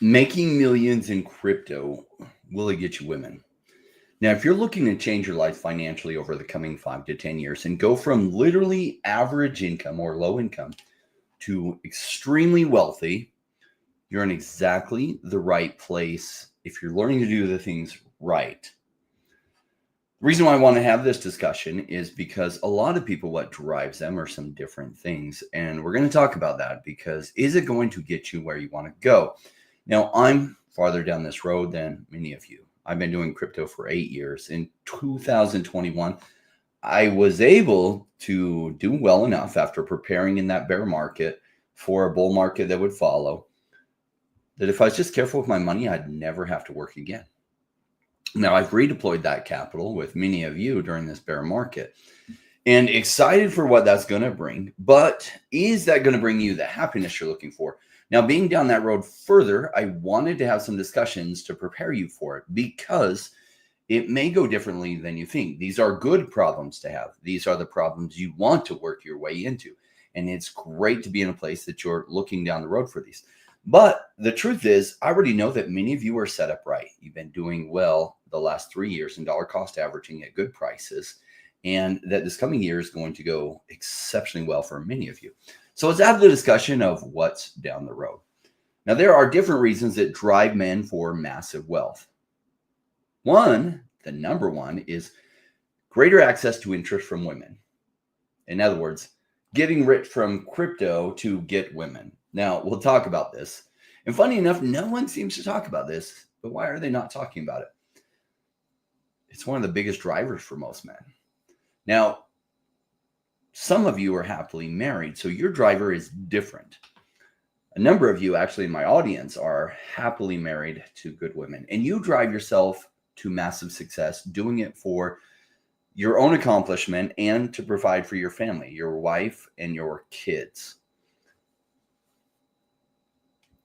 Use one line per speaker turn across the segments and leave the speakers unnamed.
Making millions in crypto, will it get you women? Now, if you're looking to change your life financially over the coming 5 to 10 years and go from literally average income or low income to extremely wealthy, you're in exactly the right place if you're learning to do the things right. The reason why I want to have this discussion is because a lot of people, what drives them are some different things. And we're going to talk about that because is it going to get you where you want to go? Now, I'm farther down this road than many of you. I've been doing crypto for 8 years. In 2021, I was able to do well enough after preparing in that bear market for a bull market that would follow, that if I was just careful with my money, I'd never have to work again. Now, I've redeployed that capital with many of you during this bear market and excited for what that's going to bring. But is that going to bring you the happiness you're looking for? Now, being down that road further, I wanted to have some discussions to prepare you for it because it may go differently than you think. These are good problems to have. These are the problems you want to work your way into. And it's great to be in a place that you're looking down the road for these. But the truth is, I already know that many of you are set up right. You've been doing well the last 3 years in dollar cost averaging at good prices, and that this coming year is going to go exceptionally well for many of you. So let's have the discussion of what's down the road. Now, there are different reasons that drive men for massive wealth. One, the number one, is greater access to interest from women. In other words, getting rich from crypto to get women. Now, we'll talk about this. And funny enough, no one seems to talk about this, but why are they not talking about it? It's one of the biggest drivers for most men. Now, some of you are happily married, so your driver is different. A number of you actually in my audience are happily married to good women, and you drive yourself to massive success doing it for your own accomplishment and to provide for your family, your wife, and your kids.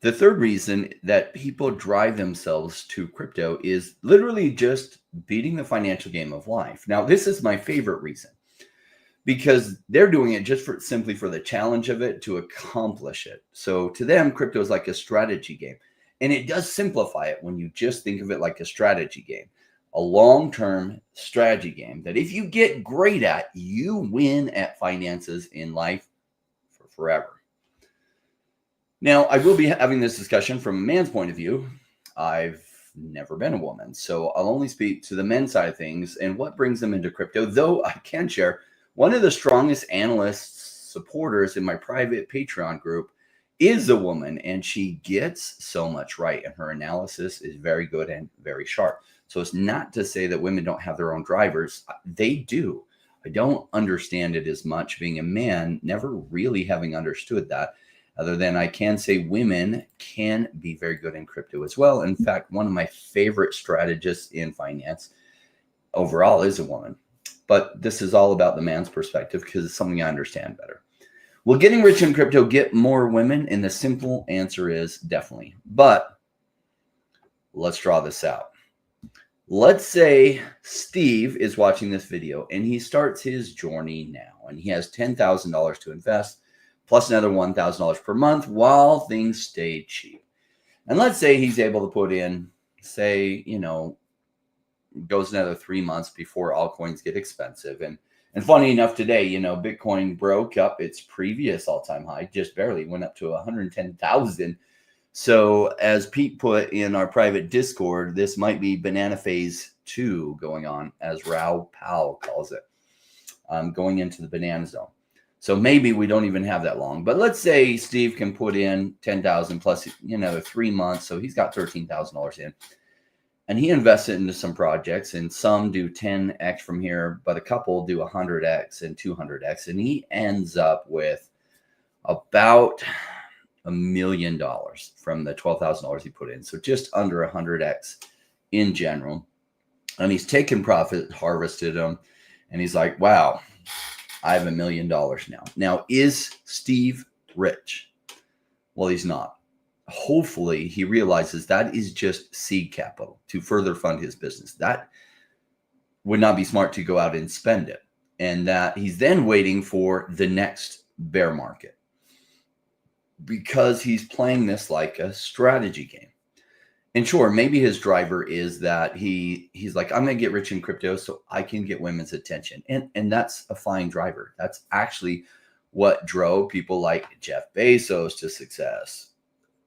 The third reason that people drive themselves to crypto is literally just beating the financial game of life. Now, this is my favorite reason because they're doing it just simply for the challenge of it to accomplish it. So to them, crypto is like a strategy game. And it does simplify it when you just think of it like a strategy game, a long-term strategy game that if you get great at, you win at finances in life for forever. Now, I will be having this discussion from a man's point of view. I've never been a woman, so I'll only speak to the men's side of things and what brings them into crypto, though I can share one of the strongest analysts, supporters in my private Patreon group is a woman, and she gets so much right, and her analysis is very good and very sharp. So it's not to say that women don't have their own drivers. They do. I don't understand it as much being a man, never really having understood that. Other than I can say women can be very good in crypto as well. In fact, one of my favorite strategists in finance overall is a woman. But this is all about the man's perspective because it's something I understand better. Will getting rich in crypto get more women? And the simple answer is definitely. But let's draw this out. Let's say Steve is watching this video and he starts his journey now and he has $10,000 to invest, plus another $1,000 per month while things stay cheap. And let's say he's able to put in, say, goes another 3 months before altcoins get expensive. And funny enough, today, Bitcoin broke up its previous all-time high, just barely went up to 110,000. So as Pete put in our private Discord, this might be banana phase 2 going on, as Raoul Pal calls it, going into the banana zone. So maybe we don't even have that long. But let's say Steve can put in 10,000 plus, 3 months. So he's got $13,000 in. And he invests it into some projects. And some do 10x from here. But a couple do 100x and 200x. And he ends up with about $1 million from the $12,000 he put in. So just under 100x in general. And he's taken profit, harvested them. And he's like, wow, I have $1 million now. Now, is Steve rich? Well, he's not. Hopefully, he realizes that is just seed capital to further fund his business. That would not be smart to go out and spend it. And that he's then waiting for the next bear market because he's playing this like a strategy game. And sure, maybe his driver is that he's like, I'm going to get rich in crypto so I can get women's attention. And that's a fine driver. That's actually what drove people like Jeff Bezos to success.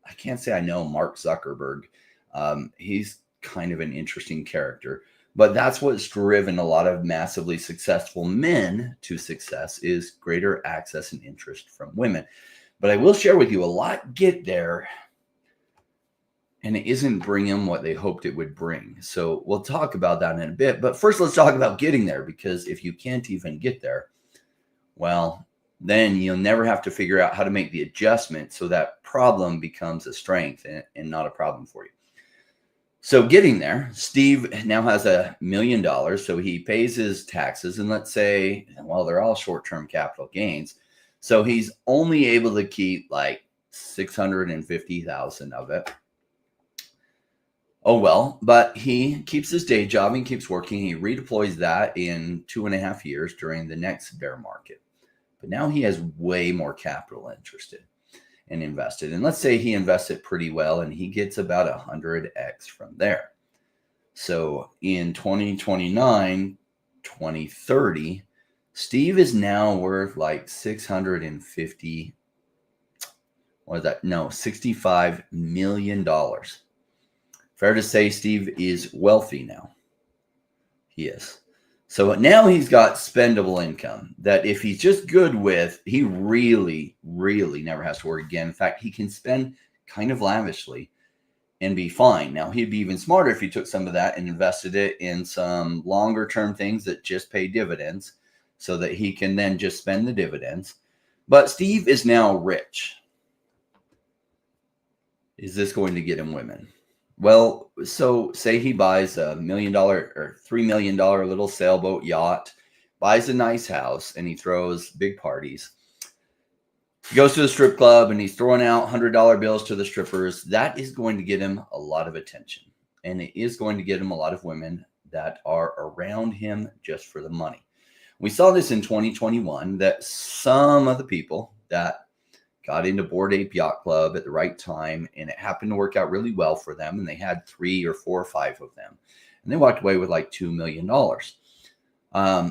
I can't say I know Mark Zuckerberg. He's kind of an interesting character, but that's what's driven a lot of massively successful men to success is greater access and interest from women. But I will share with you, a lot get there and it isn't bringing what they hoped it would bring. So we'll talk about that in a bit. But first, let's talk about getting there, because if you can't even get there, well, then you'll never have to figure out how to make the adjustment so that problem becomes a strength and not a problem for you. So getting there, Steve now has $1 million. So he pays his taxes, and let's say, well, they're all short-term capital gains. So he's only able to keep like 650,000 of it. Oh, well, but he keeps his day job and keeps working. He redeploys that in 2.5 years during the next bear market. But now he has way more capital interested and invested. And let's say he invests it pretty well and he gets about 100x from there. So in 2029, 2030, Steve is now worth like $65 million. Fair to say Steve is wealthy now. He is. So now he's got spendable income that if he's just good with, he really, really never has to work again. In fact, he can spend kind of lavishly and be fine. Now, he'd be even smarter if he took some of that and invested it in some longer term things that just pay dividends so that he can then just spend the dividends. But Steve is now rich. Is this going to get him women? Well, so say he buys $1 million or $3 million little sailboat yacht, buys a nice house, and he throws big parties. He goes to the strip club and he's throwing out $100 bills to the strippers. That is going to get him a lot of attention. And it is going to get him a lot of women that are around him just for the money. We saw this in 2021 that some of the people that got into Bored Ape Yacht Club at the right time, and it happened to work out really well for them. And they had 3 or 4 or 5 of them, and they walked away with like $2 million.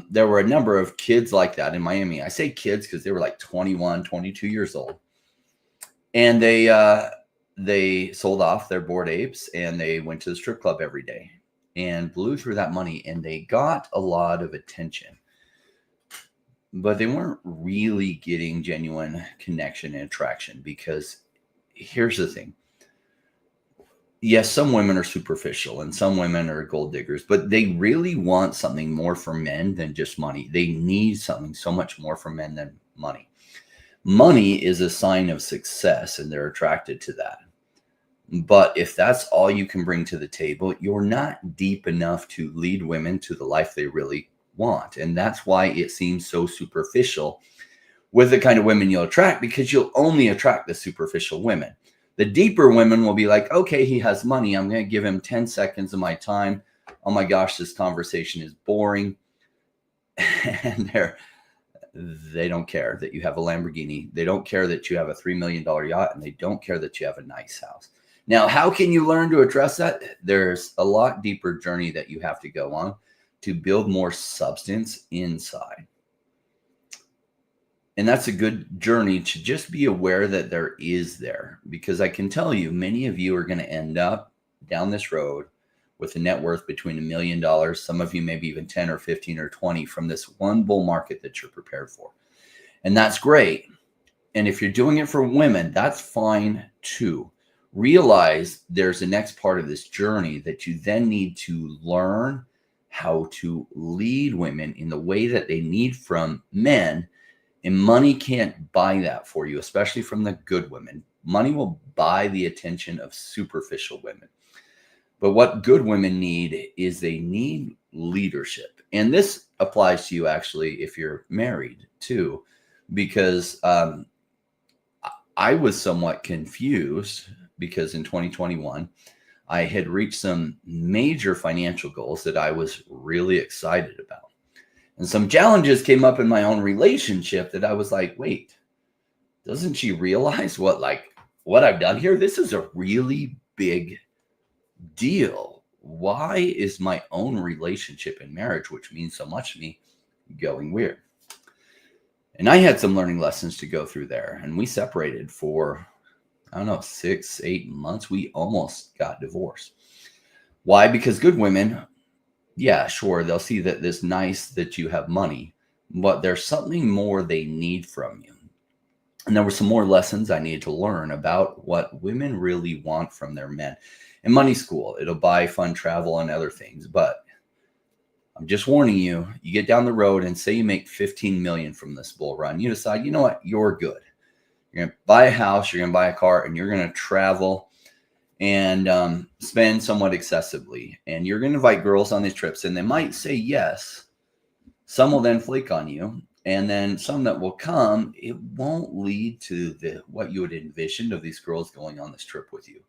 There were a number of kids like that in Miami. I say kids because they were like 21, 22 years old, and they sold off their Bored Apes and they went to the strip club every day and blew through that money, and they got a lot of attention. But they weren't really getting genuine connection and attraction, because here's the thing. Yes, some women are superficial and some women are gold diggers, but they really want something more from men than just money. They need something so much more from men than money. Money is a sign of success and they're attracted to that. But if that's all you can bring to the table, you're not deep enough to lead women to the life they really want. And that's why it seems so superficial with the kind of women you'll attract, because you'll only attract the superficial women. The deeper women will be like, okay, he has money. I'm going to give him 10 seconds of my time. Oh my gosh, this conversation is boring. And they don't care that you have a Lamborghini. They don't care that you have a $3 million yacht, and they don't care that you have a nice house. Now, how can you learn to address that? There's a lot deeper journey that you have to go on to build more substance inside. And that's a good journey to just be aware that there is there, because I can tell you, many of you are going to end up down this road with a net worth between $1 million. Some of you maybe even 10 or 15 or 20 from this one bull market that you're prepared for. And that's great. And if you're doing it for women, that's fine too. Realize there's the next part of this journey that you then need to learn how to lead women in the way that they need from men. And money can't buy that for you, especially from the good women. Money will buy the attention of superficial women. But what good women need is they need leadership. And this applies to you actually if you're married too, because I was somewhat confused because in 2021, I had reached some major financial goals that I was really excited about. And some challenges came up in my own relationship that I was like, wait, doesn't she realize what I've done here? This is a really big deal? Why is my own relationship and marriage, which means so much to me, going weird? And I had some learning lessons to go through there. And we separated for, I don't know, 6, 8 months. We almost got divorced. Why? Because good women, yeah, sure, they'll see that it's nice that you have money, but there's something more they need from you. And there were some more lessons I needed to learn about what women really want from their men. In money school, it'll buy fun travel and other things, but I'm just warning you, you get down the road and say you make 15 million from this bull run. You decide, you know what, you're good. You're going to buy a house, you're going to buy a car, and you're going to travel and spend somewhat excessively. And you're going to invite girls on these trips, and they might say yes. Some will then flake on you. And then some that will come, it won't lead to what you had envisioned of these girls going on this trip with you,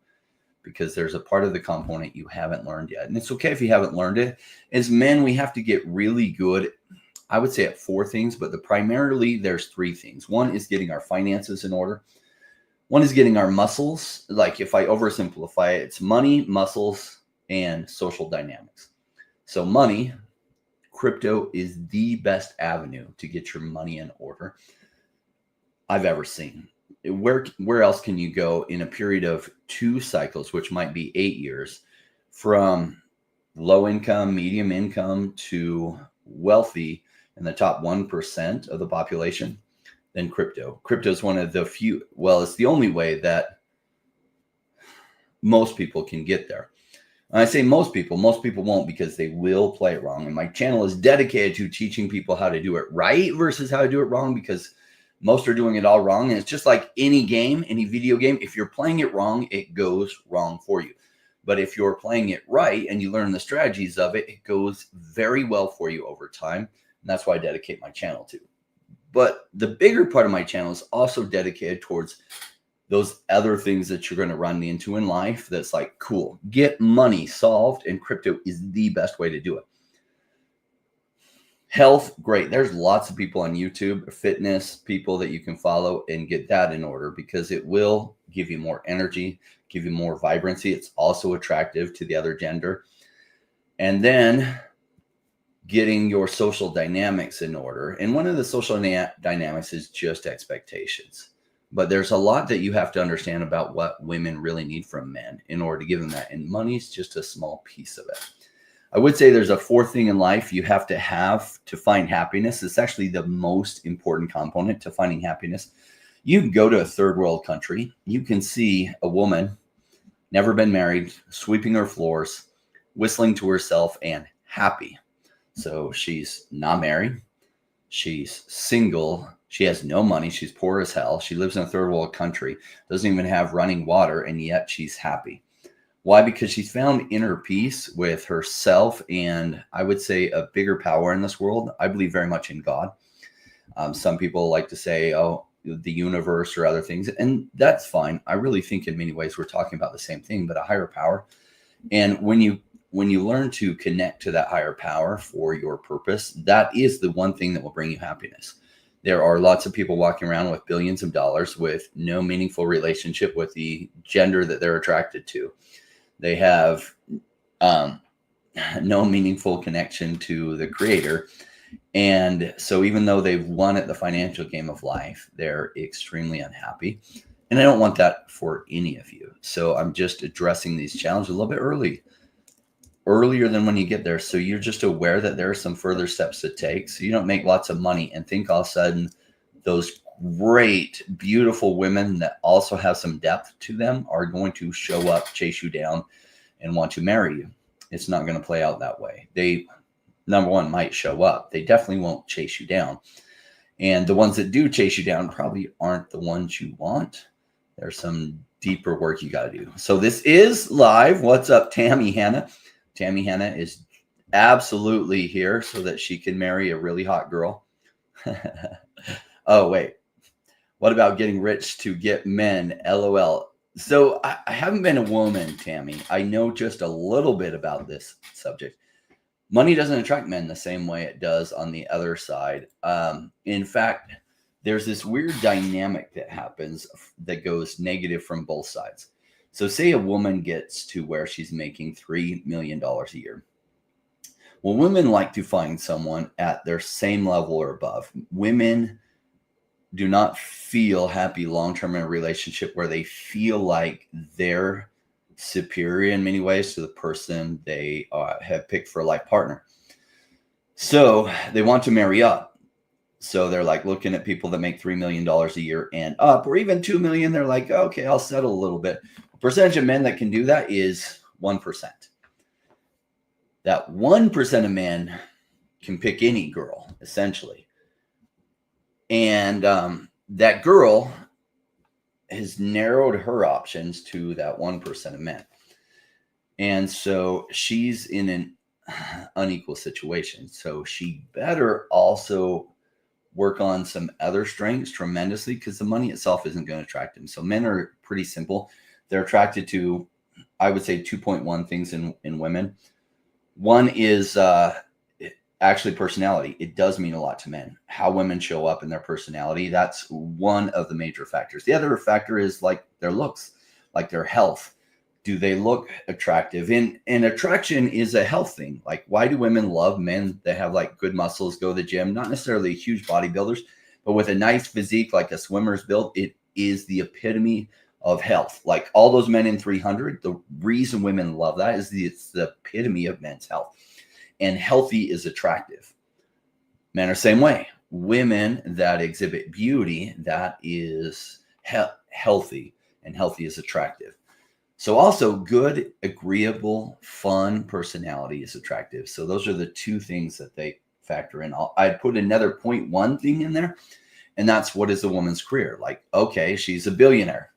because there's a part of the component you haven't learned yet. And it's okay if you haven't learned it. As men, we have to get really good, I would say, at 4 things, but primarily there's 3 things. One is getting our finances in order. One is getting our muscles. Like if I oversimplify it, it's money, muscles, and social dynamics. So money, crypto is the best avenue to get your money in order I've ever seen. Where else can you go in a period of 2 cycles, which might be 8 years, from low income, medium income to wealthy in the top 1% of the population? Than crypto. Crypto is one of the few, well, it's the only way that most people can get there. And I say most people won't, because they will play it wrong. And my channel is dedicated to teaching people how to do it right versus how to do it wrong, because most are doing it all wrong. And it's just like any game, any video game. If you're playing it wrong, it goes wrong for you. But if you're playing it right and you learn the strategies of it, it goes very well for you over time. And that's why I dedicate my channel to. But the bigger part of my channel is also dedicated towards those other things that you're going to run into in life. That's like, cool, get money solved, and crypto is the best way to do it. Health, great. There's lots of people on YouTube, fitness people that you can follow and get that in order, because it will give you more energy, give you more vibrancy. It's also attractive to the other gender. And then getting your social dynamics in order. And one of the social dynamics is just expectations. But there's a lot that you have to understand about what women really need from men in order to give them that. And money's just a small piece of it. I would say there's a 4th thing in life you have to find happiness. It's actually the most important component to finding happiness. You can go to a 3rd world country. You can see a woman, never been married, sweeping her floors, whistling to herself, and happy. So she's not married. She's single. She has no money. She's poor as hell. She lives in a 3rd world country, doesn't even have running water, and yet she's happy. Why? Because she's found inner peace with herself, and I would say a bigger power in this world. I believe very much in God. Some people like to say, oh, the universe or other things, and that's fine. I really think in many ways we're talking about the same thing, but a higher power. And when you learn to connect to that higher power for your purpose, that is the one thing that will bring you happiness. There are lots of people walking around with billions of dollars with no meaningful relationship with the gender that they're attracted to. They have no meaningful connection to the creator. And so even though they've won at the financial game of life, they're extremely unhappy. And I don't want that for any of you. So I'm just addressing these challenges a little bit earlier than when you get there. So you're just aware that there are some further steps to take. So you don't make lots of money and think all of a sudden those great, beautiful women that also have some depth to them are going to show up, chase you down, and want to marry you. It's not going to play out that way. They, number one, might show up. They definitely won't chase you down. And the ones that do chase you down probably aren't the ones you want. There's some deeper work you got to do. So this is live. What's up, Tammy Hannah? Tammy Hannah is absolutely here so that she can marry a really hot girl. Oh, wait. What about getting rich to get men? LOL. So I haven't been a woman, Tammy. I know just a little bit about this subject. Money doesn't attract men the same way it does on the other side. In fact, there's this weird dynamic that happens that goes negative from both sides. So say a woman gets to where she's making $3 million a year. Well, women like to find someone at their same level or above. Women do not feel happy long-term in a relationship where they feel like they're superior in many ways to the person they have picked for a life partner. So they want to marry up. So they're like looking at people that make $3 million a year and up, or even 2 million. They're like, okay, I'll settle a little bit. The percentage of men that can do that is 1%. That 1% of men can pick any girl, essentially. And that girl has narrowed her options to that 1% of men. And so she's in an unequal situation. So she better also work on some other strengths tremendously, because the money itself isn't going to attract them. So men are pretty simple. They're attracted to, I would say, 2.1 things in women. One is actually personality. It does mean a lot to men. How women show up in their personality, that's one of the major factors. The other factor is like their looks, like their health. Do they look attractive? And attraction is a health thing. Like, why do women love men that have like good muscles, go to the gym, not necessarily huge bodybuilders, but with a nice physique, like a swimmer's build? It is the epitome of health. Like all those men in 300, the reason women love that is it's the epitome of men's health. And healthy is attractive. Men are the same way. Women that exhibit beauty, that is healthy, and healthy is attractive. So also good, agreeable, fun personality is attractive. So those are the two things that they factor in. I'd put another 0.1 thing in there, and that's what is a woman's career. Like, okay, she's a billionaire.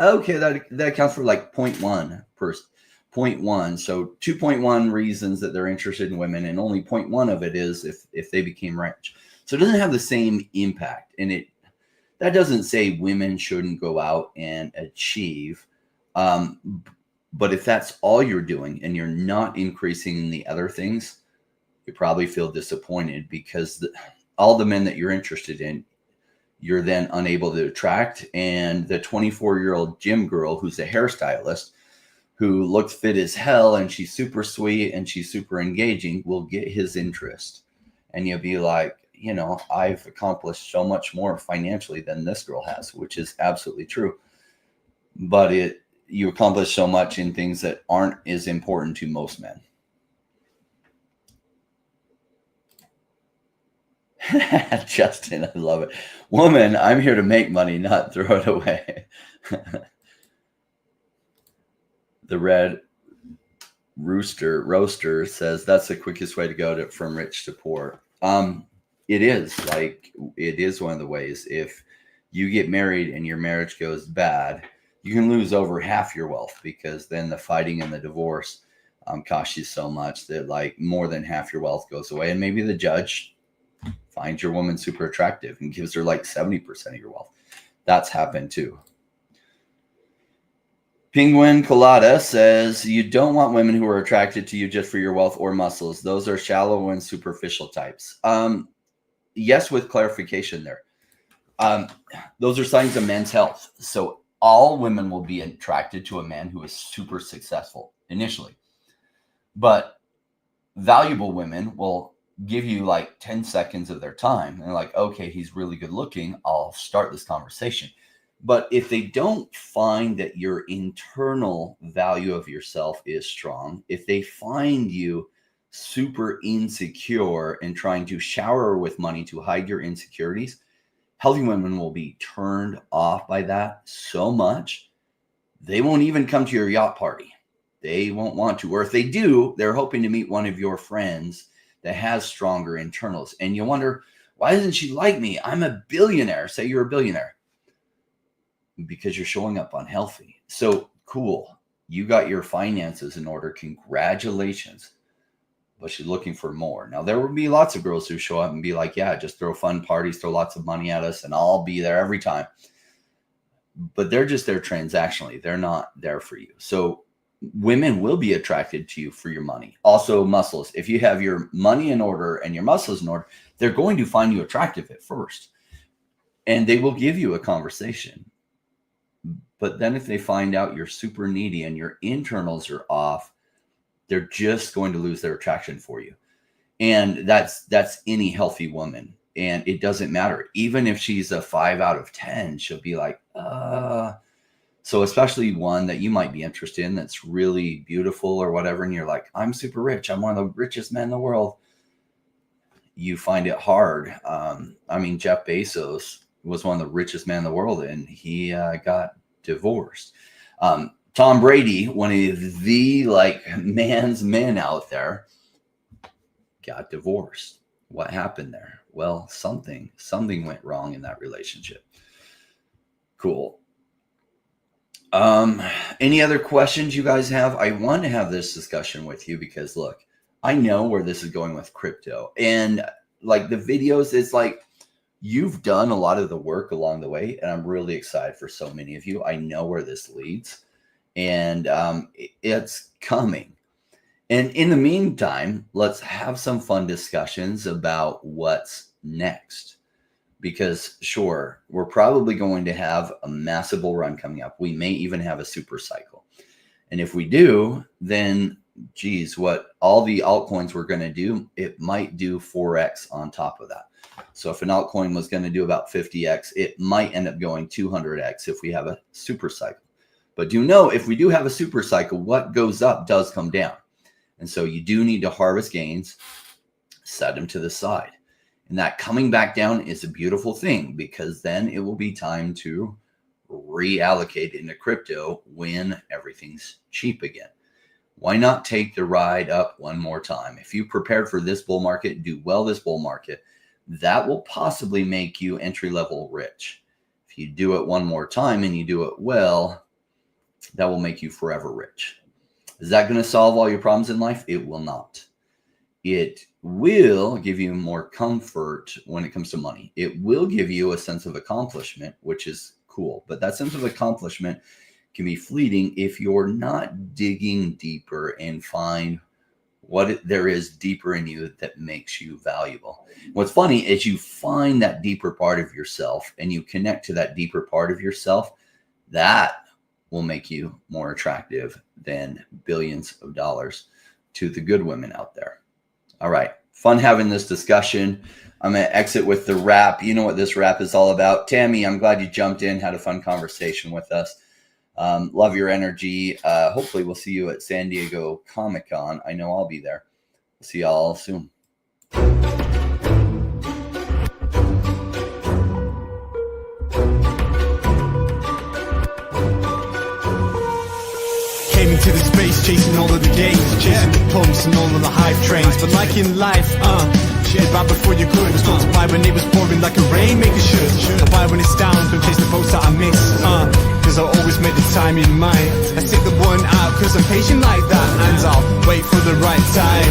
Okay, that accounts for like 0.1 person. 0.1. So 2.1 reasons that they're interested in women, and only 0.1 of it is if they became rich. So it doesn't have the same impact. And that doesn't say women shouldn't go out and achieve. But if that's all you're doing and you're not increasing in the other things, you probably feel disappointed, because all the men that you're interested in, you're then unable to attract. And the 24-year-old gym girl who's a hairstylist, who looks fit as hell, and she's super sweet and she's super engaging, will get his interest. And you'll be like, I've accomplished so much more financially than this girl has, which is absolutely true. But you accomplish so much in things that aren't as important to most men. Justin, I love it. Woman, I'm here to make money, not throw it away. The Red Roaster says that's the quickest way to go from rich to poor. It is one of the ways. If you get married and your marriage goes bad, you can lose over half your wealth, because then the fighting and the divorce costs you so much that like more than half your wealth goes away. And maybe the judge finds your woman super attractive and gives her like 70% of your wealth. That's happened too. Penguin Colada says, you don't want women who are attracted to you just for your wealth or muscles. Those are shallow and superficial types. Yes, with clarification there. Those are signs of men's health. So all women will be attracted to a man who is super successful initially. But valuable women will give you like 10 seconds of their time. And like, okay, he's really good looking. I'll start this conversation. But if they don't find that your internal value of yourself is strong, if they find you super insecure and trying to shower with money to hide your insecurities, healthy women will be turned off by that so much, they won't even come to your yacht party. They won't want to. Or if they do, they're hoping to meet one of your friends that has stronger internals. And you wonder, why doesn't she like me? I'm a billionaire. Say you're a billionaire. Because you're showing up unhealthy. So cool. You got your finances in order. Congratulations. But she's looking for more. Now, there will be lots of girls who show up and be like, yeah, just throw fun parties, throw lots of money at us, and I'll be there every time. But they're just there transactionally. They're not there for you. So women will be attracted to you for your money. Also, muscles. If you have your money in order and your muscles in order, they're going to find you attractive at first. And they will give you a conversation. But then if they find out you're super needy and your internals are off, they're just going to lose their attraction for you. And that's any healthy woman. And it doesn't matter. Even if she's a 5 out of 10, she'll be like, So especially one that you might be interested in that's really beautiful or whatever. And you're like, I'm super rich. I'm one of the richest men in the world. You find it hard. I mean, Jeff Bezos was one of the richest men in the world, and he got divorced. Tom Brady, one of the man's men out there, got divorced. What happened there? Well, something went wrong in that relationship. Cool. Any other questions you guys have? I want to have this discussion with you because look, I know where this is going with crypto, and like the videos, it's like you've done a lot of the work along the way, and I'm really excited for so many of you. I know where this leads, and it's coming. And in the meantime, let's have some fun discussions about what's next. Because sure, we're probably going to have a massive bull run coming up. We may even have a super cycle. And if we do, then geez, what all the altcoins we're going to do, it might do 4x on top of that. So if an altcoin was going to do about 50x, it might end up going 200x if we have a super cycle. But do know, if we do have a super cycle, what goes up does come down. And so you do need to harvest gains, set them to the side. And that coming back down is a beautiful thing, because then it will be time to reallocate into crypto when everything's cheap again. Why not take the ride up one more time? If you prepared for this bull market, do well this bull market, that will possibly make you entry-level rich. If you do it one more time and you do it well, that will make you forever rich. Is that going to solve all your problems in life? It will not. It will give you more comfort when it comes to money. It will give you a sense of accomplishment, which is cool. But that sense of accomplishment can be fleeting if you're not digging deeper and find what there is deeper in you that makes you valuable. What's funny is you find that deeper part of yourself and you connect to that deeper part of yourself. That will make you more attractive than billions of dollars to the good women out there. All right. Fun having this discussion. I'm going to exit with the wrap. You know what this wrap is all about. Tammy, I'm glad you jumped in, had a fun conversation with us. Love your energy. Hopefully we'll see you at San Diego Comic-Con. I know I'll be there. See y'all soon.
To the space, chasing all of the games, chasing the pumps and all of the hype trains. But like in life, shit bad before you could. Was told to buy when it was pouring like a rainmaker should. I buy when it's down, don't chase the boats that I miss. Cause I always make the time in mind. I take the one out cause I'm patient like that, and I'll wait for the right time.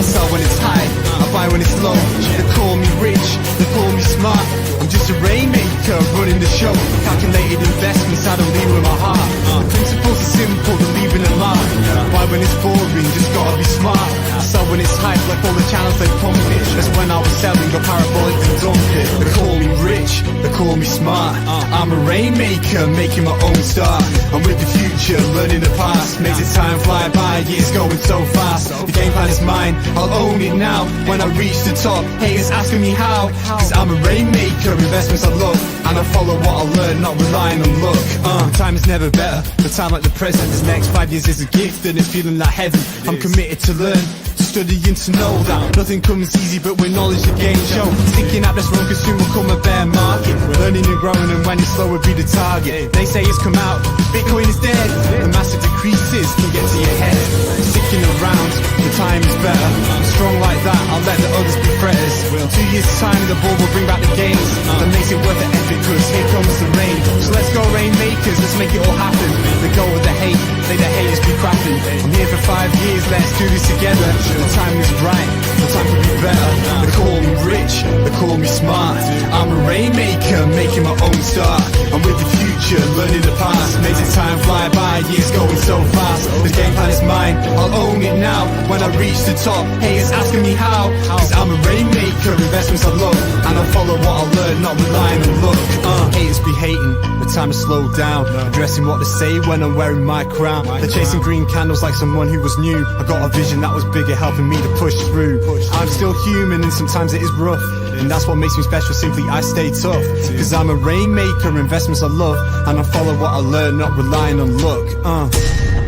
I sell when it's high, I buy when it's low. They call me rich, they call me smart. I'm just a rainmaker running the show. Calculated investments, I don't lead with my heart. Principles are simple, they're leaving a mark. Buy when it's boring, just gotta be smart. I sell when it's hype, like all the channels they pump it. That's when I was selling a parabolic and dump it. They call me rich, they call me smart. I'm a rainmaker, making my own start. I'm with the future, learning the past. Makes the time fly by, years going so fast. The game plan is mine, I'll own it now. When I reach the top, haters asking me how. Cause I'm a rainmaker, investments I love. And I follow what I learn, not relying on luck. Time is never better, the time like the present. This next 5 years is a gift and it's feeling like heaven. I'm committed to learn, to study and to know that nothing comes easy, but with knowledge the game show. Sticking out this wrong, cause soon will come a bear market. Learning and growing, and when it's slow will be the target. They say it's come out, Bitcoin is dead. The massive decreases can get to your head. Sticking around, the time is better. I'm strong like that, I'll let the others be fretters. 2 years time, the ball will bring back the games. That makes it worth the effort, cause here comes the rain. So let's go rainmakers, let's make it all happen. Let go of the hate, let the haters be crapping. I'm here for 5 years, let's do this together. The time is right, the time could be better. They call me rich, they call me smart. I'm a rainmaker, making my own start. I'm with the future, learning the past. Makes the time fly by, years going so fast. The game plan is mine, I'll own it now. When when I reach the top. Haters asking me how, cause I'm a rainmaker, investments I love, and I follow what I learn, not relying on luck. Haters be hating, but time to slow down, addressing what they say when I'm wearing my crown. They're chasing green candles like someone who was new. I got a vision that was bigger, helping me to push through. I'm still human and sometimes it is rough, and that's what makes me special, simply I stay tough. Cause I'm a rainmaker, investments I love, and I follow what I learn, not relying on luck.